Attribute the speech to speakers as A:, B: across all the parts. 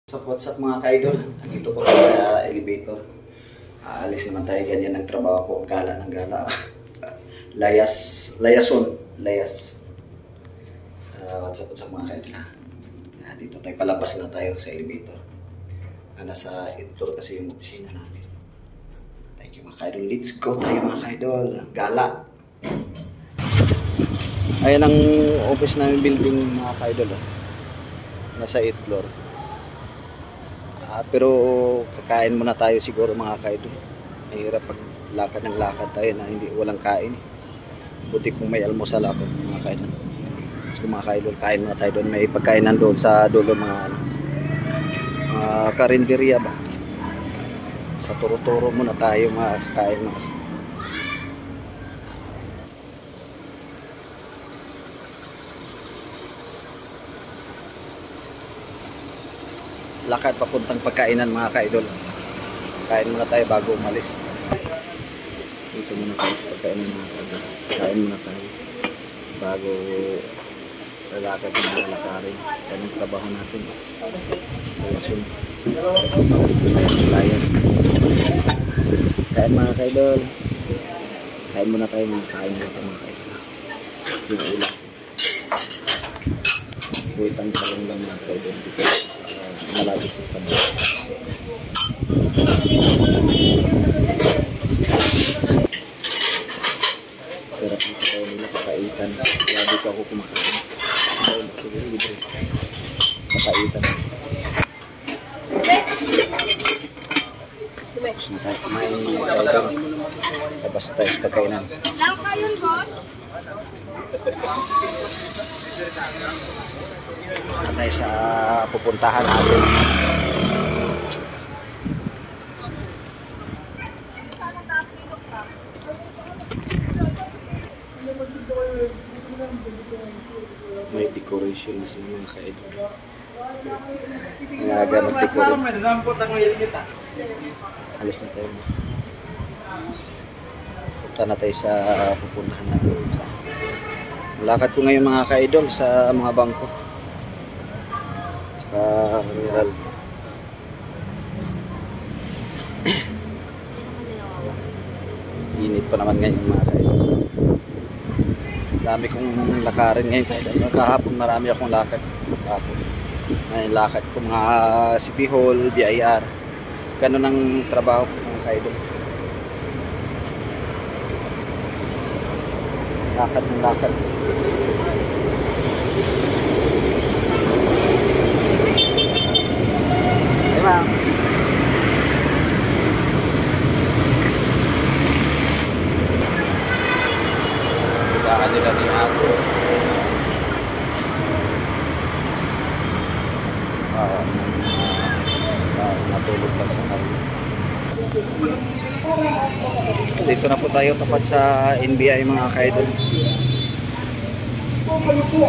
A: What's up mga ka-idol? Nandito po tayo sa elevator. Aalis naman tayo, ganyan ang trabaho ko. Gala ng gala. Layason. What's up mga ka-idol? Dito tayo, palabas na tayo sa elevator. Nasa 8th floor kasi yung opisina namin. Thank you mga ka-idol. Let's go tayo mga ka-idol. Gala. Ayan ang office namin building mga ka-idol. Nasa 8th floor. Pero kakain muna tayo siguro mga ka-idol. Mahirap pag lakad ng lakad tayo na hindi walang kain. Buti kung may almusal ako mga ka-idol. So mga ka-idol, kain muna tayo doon. May pagkainan doon sa dulo mga karinderya ba. Sa turo-turo muna tayo mga kakain mga. Lakad papuntang pagkainan mga ka-idol. Kain muna tayo bago umalis. Dito muna tayo sa pagkainan mga ka-idol. Kain muna tayo bago lalakad ng mga lakarin. Yan ang trabaho natin. Layas. Kain mga ka-idol. Kain muna tayo mga kain muna tayo mga ka-idol. Yung ulam. Buitang talong lang mga ka-idol. Dito malapit sa tabi. Sarap ng kakaw nila, kakaitan. Kaya dito ako kumakain. Siguro libre. Kakaitan. Kumain mga kaitan. Tapos tayo sa pagkainan.
B: Lang kayon, boss?
A: Tayo sa pupuntahan natin. May decoration sa mga ka-idol. Mga ganap decoration. Alis na tayo. Punta na tayo sa pupuntahan natin. Lakad ko ngayon mga ka-idol sa mga bangko. Tsaka mineral. Init pa naman ngayon mga ka-idol. Dami kong lakarin ngayon ka-idol. Kahapon marami akong lakad. Ngayon lakad ko mga City Hall, BIR. Ganun ang trabaho ko mga ka-idol. Lakad ng lakad. Hey ma'am. Bigaan nila ni ako. Natulog lang sa kami. Dito na po tayo tapat sa NBI mga ka-idol.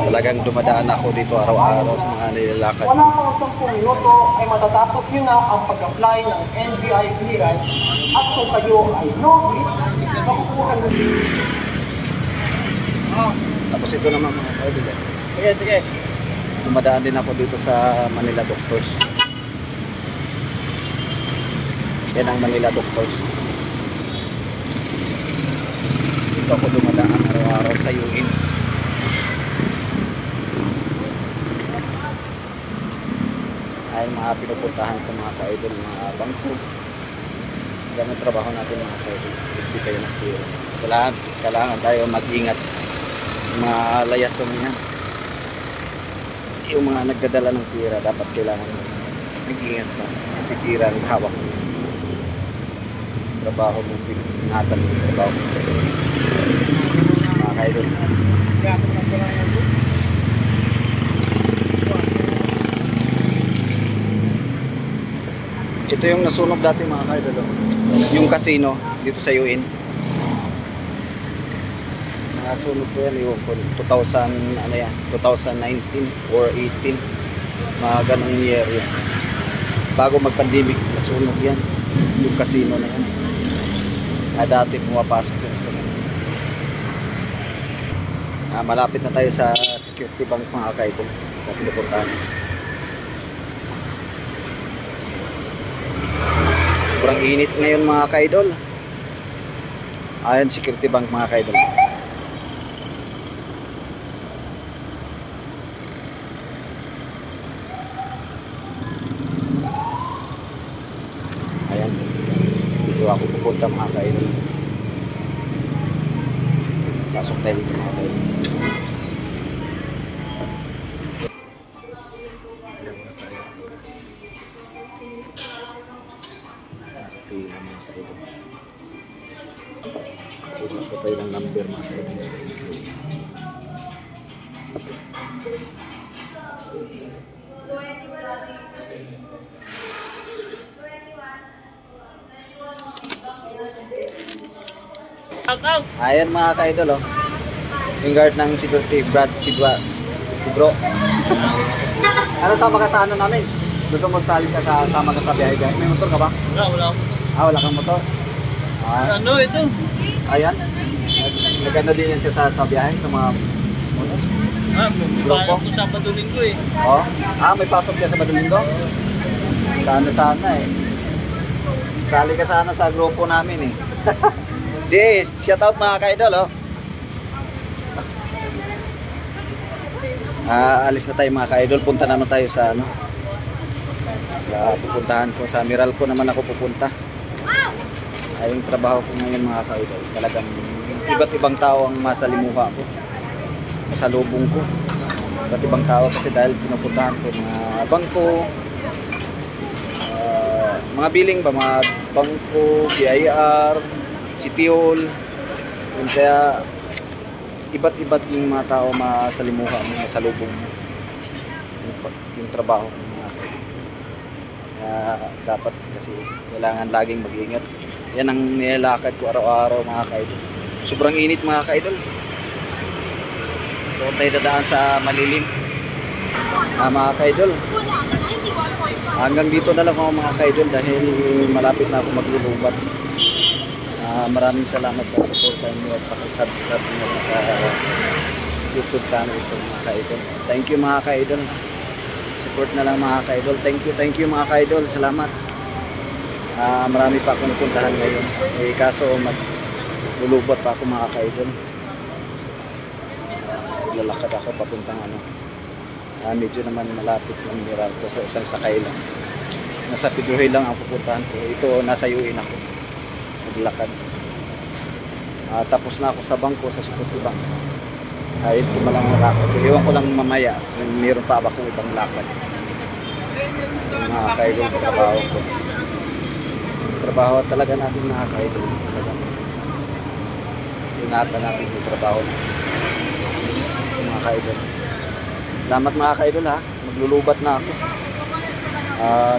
A: Talagang dumadaan ako dito araw-araw sa mga nilalakad.
C: Wala pang 10 minuto ay matatapos nyo na ang pag-apply ng NBI clearance at kung kayo ay no-hit, makukuha nyo.
A: Tapos ito naman mga ka-idol. Sige. Dumadaan din ako dito sa Manila Doctors. Yan ang Manila Doctors. Dito ako dumadaan araw-araw sa UIN. Ay mga pinupuntahan ko mga ka-idol, mga bangko. Yan ang trabaho natin mga ka-idol. Hindi tayo nagtira. Kailangan tayo mag-ingat. Mga layason yan. Yung mga nagdadala ng pira, dapat kailangan mag-ingat pa. Kasi pira ang hawak mo. Trabaho mo, ingatan mo, trabaho mo. Mga ka-idol. Ito yung nasunog dati mga ka-idol. Yung casino dito sa UIN. Nasunog ko yan, yung 2019 or 18. Mga ganong year yan. Bago mag-pandemic, nasunog yan. Yung casino na yan. Dati pumapasok yun. Malapit na tayo sa security bank mga ka-idol. Sa pinupuntahan. Sobrang init ngayon mga ka-idol. Ayan, Security Bank mga ka-idol. Ayan, dito ako pupunta mga ka-idol. Pasok tayo dito mga ka-idol. Pila mga ka-idol. Kuha ko tayo ng number mga ka-idol. Ayan mga ka-idol, oh. Yung guard ng security, Brad Sidwa. Bro. Ano, sama ka sa ano namin? Gusto mo sali ka sa, sama ka sa biyahe? May motor ka ba?
C: Wala.
A: Wala kang motor?
C: Ano ito?
A: Ayan. Naganda din yan siya sa biyahe, sa mga motor.
C: May pasok ko sa Badulinggo eh.
A: Oh? May pasok siya sa Badulinggo? Sana eh. Sali ka sana sa grupo namin eh. Sige, shout out mga ka-idol, oh. Alis na tayo mga ka-idol. Punta naman tayo sa ano. Pupuntahan ko sa Meralco naman ako pupunta. Ay, yung trabaho ko ngayon mga ka-idol. Talagang iba't ibang tao ang masalimuha ko. Masalubong ko. Iba't ibang tao kasi dahil pinupuntahan ko mga bangko, mga billing ba, mga bangko, BIR, City Hall. Kaya iba't yung mga tao masalimuha mo, masalubong mo yung trabaho ko mga ka-idol. Kaya dapat kasi kailangan laging mag-iingat. Yan ang nilalakad ko araw-araw mga ka-idol. Sobrang init mga ka-idol. Doon tayo dadaan sa malilim. Mga ka-idol, hanggang dito na lang ako mga ka-idol dahil malapit na ako maglulubat. Maraming salamat sa support niyo at pakisubscribe niyo sa YouTube channel ito mga ka-idol. Thank you mga ka-idol. Support na lang mga ka-idol. Thank you mga ka-idol. Salamat. Marami pa akong puntahan ngayon. Kaso maglulubat pa ako mga ka-idol. Lalakad ako papuntang ano. Medyo naman malapit ng Meralco sa isang sakay lang. Nasa Piduhay lang ang pupuntahan ko. Ito nasa UAE ako. Maglakad. Tapos na ako sa bangko, sa Security Bank. Ito malang lakad. Iwan ko lang mamaya. Mayroon pa ba akong ibang lakad. Mga ka-idol sa trabaho ko. Trabaho talaga natin mga ka-idol. Ingatan natin yung trabaho natin. Mga ka-idol. Salamat mga ka-idol ha. Maglulubat na ako.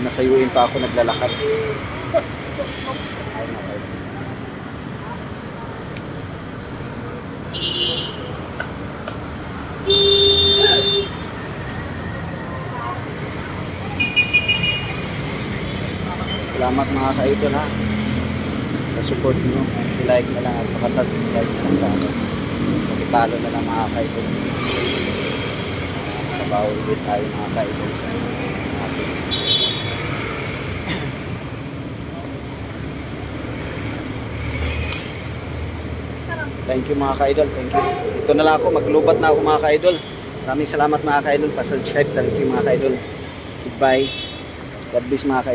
A: Nasa UAE pa ako naglalakad. Ay mga ka-idol. Salamat mga ka-idol ha. Sa support nyo. I-like na lang at pakasubscribe na lang sa akin. Pakipalo na lang mga ka-idol. Trabaho ulit tayo mga ka-idol sa atin. Thank you mga ka-idol. Thank you. Ito na lang ako. Maglubat na ako mga ka-idol. Maraming salamat mga ka-idol. Pa-subscribe. Thank you mga ka-idol. Goodbye. God bless mga ka-idol.